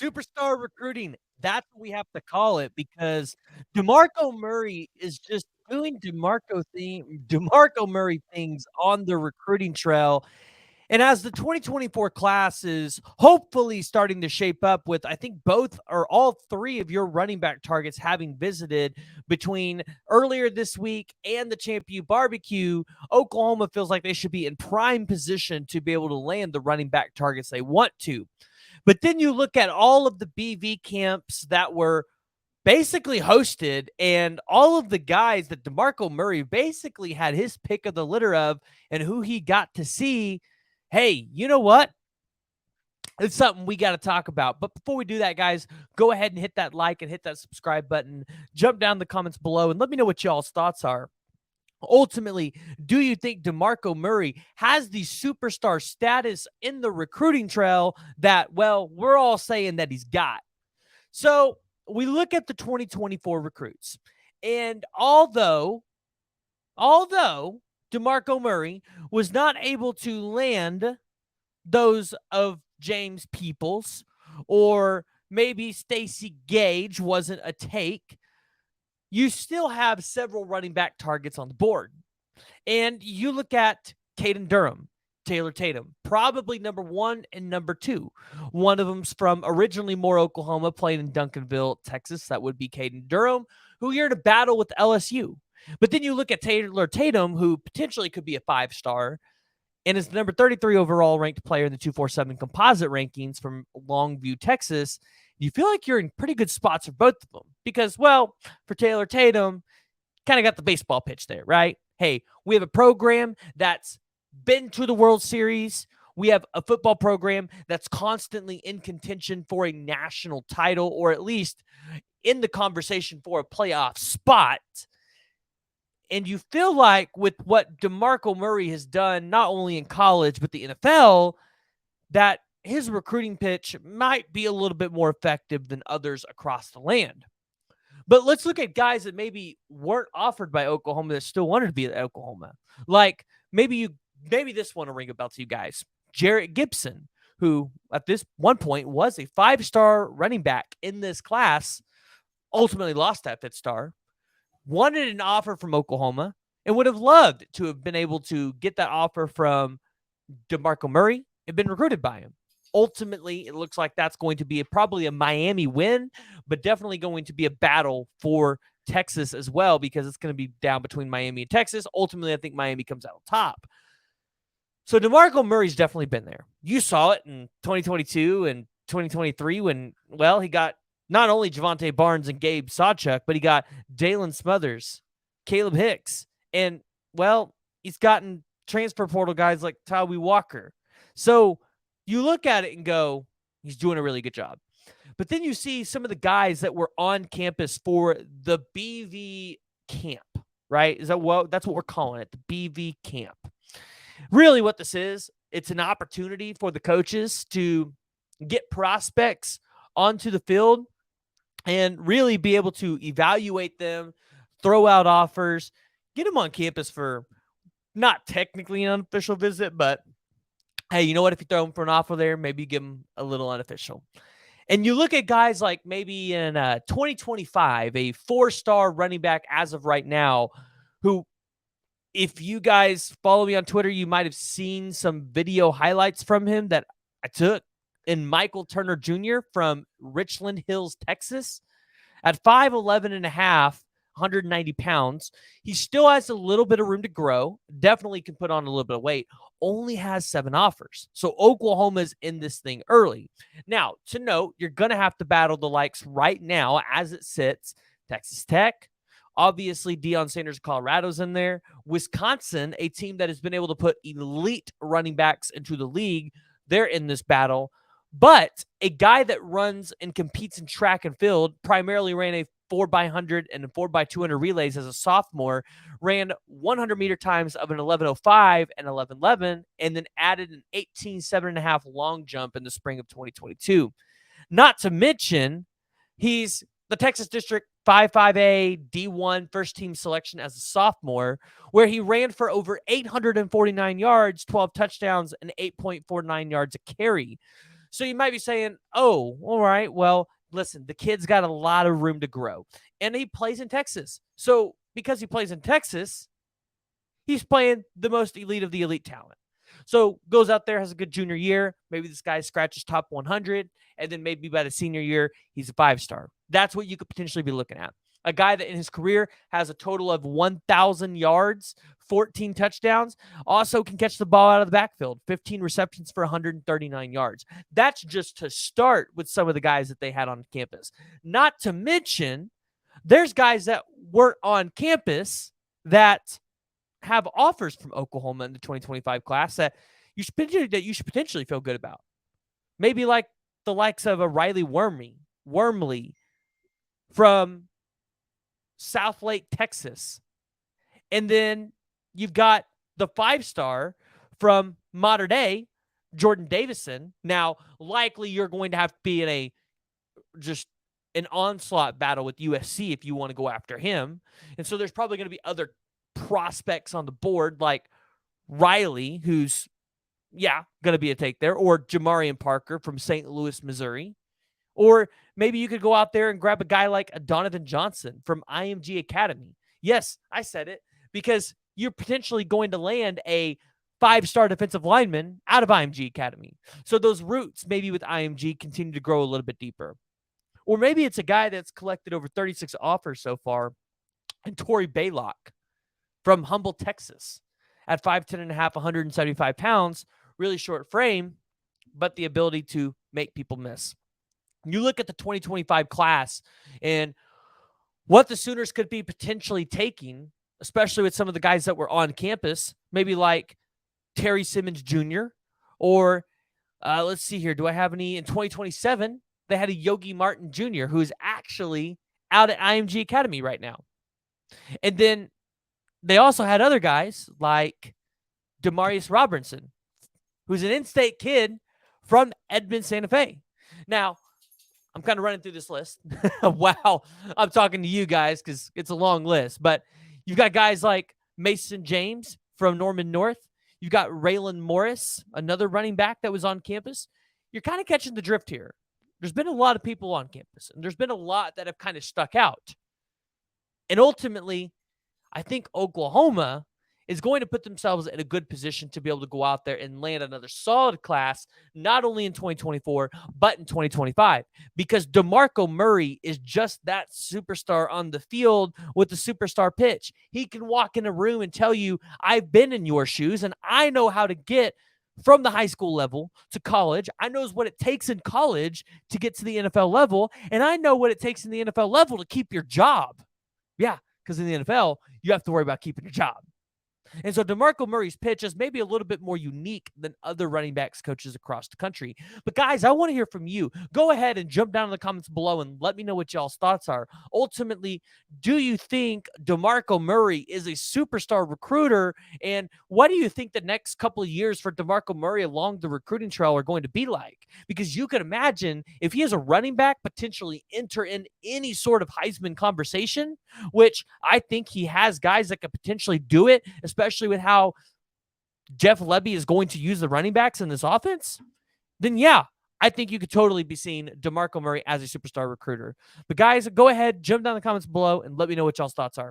Superstar recruiting. That's what we have to call it because DeMarco Murray is just doing DeMarco Murray things on the recruiting trail. And as the 2024 class is hopefully starting to shape up with, I think, both or all three of your running back targets having visited between earlier this week and the Champion Barbecue, Oklahoma feels like they should be in prime position to be able to land the running back targets they want to. But then you look at all of the BV camps that were basically hosted and all of the guys that DeMarco Murray basically had his pick of the litter of and who he got to see. Hey, you know what? It's something we got to talk about. But before we do that, guys, go ahead and hit that like and hit that subscribe button. Jump down in the comments below and let me know what y'all's thoughts are. Ultimately, do you think DeMarco Murray has the superstar status in the recruiting trail that, well, we're all saying that he's got? So we look at the 2024 recruits, and although DeMarco Murray was not able to land those of James Peoples or maybe Stacey Gage wasn't a take, you still have several running back targets on the board. And you look at Kaden Durham, Taylor Tatum, probably number one and number two. One of them's from originally Moore, Oklahoma, playing in Duncanville, Texas. That would be Kaden Durham, who you're in a battle with LSU. But then you look at Taylor Tatum, who potentially could be a 5-star, and is the number 33 overall ranked player in the 247 composite rankings from Longview, Texas. You feel like you're in pretty good spots for both of them because, well, for Taylor Tatum, kind of got the baseball pitch there, right? Hey, we have a program that's been to the World Series. We have a football program that's constantly in contention for a national title or at least in the conversation for a playoff spot. And you feel like with what DeMarco Murray has done, not only in college, but the NFL, that his recruiting pitch might be a little bit more effective than others across the land. But let's look at guys that maybe weren't offered by Oklahoma that still wanted to be at Oklahoma. Like maybe this one will ring a bell to you guys. Jarrett Gibson, who at this one point was a 5-star running back in this class, ultimately lost that 5th star, wanted an offer from Oklahoma, and would have loved to have been able to get that offer from DeMarco Murray and been recruited by him. Ultimately, it looks like that's going to be probably a Miami win, but definitely going to be a battle for Texas as well because it's going to be down between Miami and Texas. Ultimately, I think Miami comes out on top. So DeMarco Murray's definitely been there. You saw it in 2022 and 2023 when, well, he got not only Javante Barnes and Gabe Sawchuk, but he got Dalen Smothers, Caleb Hicks, and, well, he's gotten transfer portal guys like Tyree Walker. So you look at it and go, he's doing a really good job. But then you see some of the guys that were on campus for the BV camp, right? That's what we're calling it, the BV camp. Really what this is, it's an opportunity for the coaches to get prospects onto the field and really be able to evaluate them, throw out offers, get them on campus for not technically an unofficial visit, but hey, you know what? If you throw them for an offer there, maybe you give them a little unofficial. And you look at guys like maybe in 2025, a 4-star running back as of right now, who, if you guys follow me on Twitter, you might have seen some video highlights from him that I took. And Michael Turner Jr. from Richland Hills, Texas, at 5'11 and a half, 190 pounds. He still has a little bit of room to grow. Definitely can put on a little bit of weight. Only has 7 offers. So Oklahoma's in this thing early. Now, to note, you're going to have to battle the likes right now as it sits. Texas Tech. Obviously, Deion Sanders, Colorado's in there. Wisconsin, a team that has been able to put elite running backs into the league. They're in this battle. But a guy that runs and competes in track and field, primarily ran a 4x100 and a 4x200 relays as a sophomore, ran 100-meter times of an 11:05 and 11:11, and then added an 18.7.5 long jump in the spring of 2022. Not to mention, he's the Texas District 5.5A D1 first-team selection as a sophomore, where he ran for over 849 yards, 12 touchdowns, and 8.49 yards a carry. So you might be saying, oh, all right, well, listen, the kid's got a lot of room to grow. And he plays in Texas. So because he plays in Texas, he's playing the most elite of the elite talent. So goes out there, has a good junior year. Maybe this guy scratches top 100, and then maybe by the senior year, he's a 5-star. That's what you could potentially be looking at. A guy that in his career has a total of 1,000 yards, 14 touchdowns, also can catch the ball out of the backfield, 15 receptions for 139 yards. That's just to start with some of the guys that they had on campus. Not to mention, there's guys that weren't on campus that have offers from Oklahoma in the 2025 class that you should potentially feel good about. Maybe like the likes of a Riley Wormley from Southlake, Texas. And then you've got the 5-star from Mater Dei, Jordan Davison. Now, likely you're going to have to be in an onslaught battle with USC if you want to go after him. And so there's probably going to be other prospects on the board like Riley, who's, going to be a take there, or Jamarian Parker from St. Louis, Missouri. Or maybe you could go out there and grab a guy like a Donovan Johnson from IMG Academy. Yes, I said it, because you're potentially going to land a 5-star defensive lineman out of IMG Academy. So those roots, maybe with IMG, continue to grow a little bit deeper. Or maybe it's a guy that's collected over 36 offers so far, and Torrey Baylock from Humble, Texas, at 5'10.5", 175 pounds, really short frame, but the ability to make people miss. You look at the 2025 class and what the Sooners could be potentially taking, especially with some of the guys that were on campus, maybe like Terry Simmons Jr., or let's see here. Do I have any? In 2027, they had a Yogi Martin Jr., who is actually out at IMG Academy right now. And then they also had other guys like Demarius Robertson, who's an in-state kid from Edmond, Santa Fe. Now, I'm kind of running through this list. Wow, I'm talking to you guys because it's a long list. But you've got guys like Mason James from Norman North. You've got Raylan Morris, another running back that was on campus. You're kind of catching the drift here. There's been a lot of people on campus, and there's been a lot that have kind of stuck out. And ultimately, I think Oklahoma is going to put themselves in a good position to be able to go out there and land another solid class, not only in 2024, but in 2025, because Demarco Murray is just that superstar on the field with the superstar pitch. He can walk in a room and tell you, I've been in your shoes, and I know how to get from the high school level to college. I know what it takes in college to get to the NFL level, and I know what it takes in the NFL level to keep your job. Yeah, because in the NFL, you have to worry about keeping your job. And so DeMarco Murray's pitch is maybe a little bit more unique than other running backs coaches across the country. But guys, I want to hear from you. Go ahead and jump down in the comments below and let me know what y'all's thoughts are. Ultimately, do you think DeMarco Murray is a superstar recruiter? And what do you think the next couple of years for DeMarco Murray along the recruiting trail are going to be like? Because you can imagine if he is a running back, potentially enter in any sort of Heisman conversation, which I think he has guys that could potentially do it, especially with how Jeff Lebby is going to use the running backs in this offense, then yeah, I think you could totally be seeing DeMarco Murray as a superstar recruiter. But guys, go ahead, jump down in the comments below and let me know what y'all's thoughts are.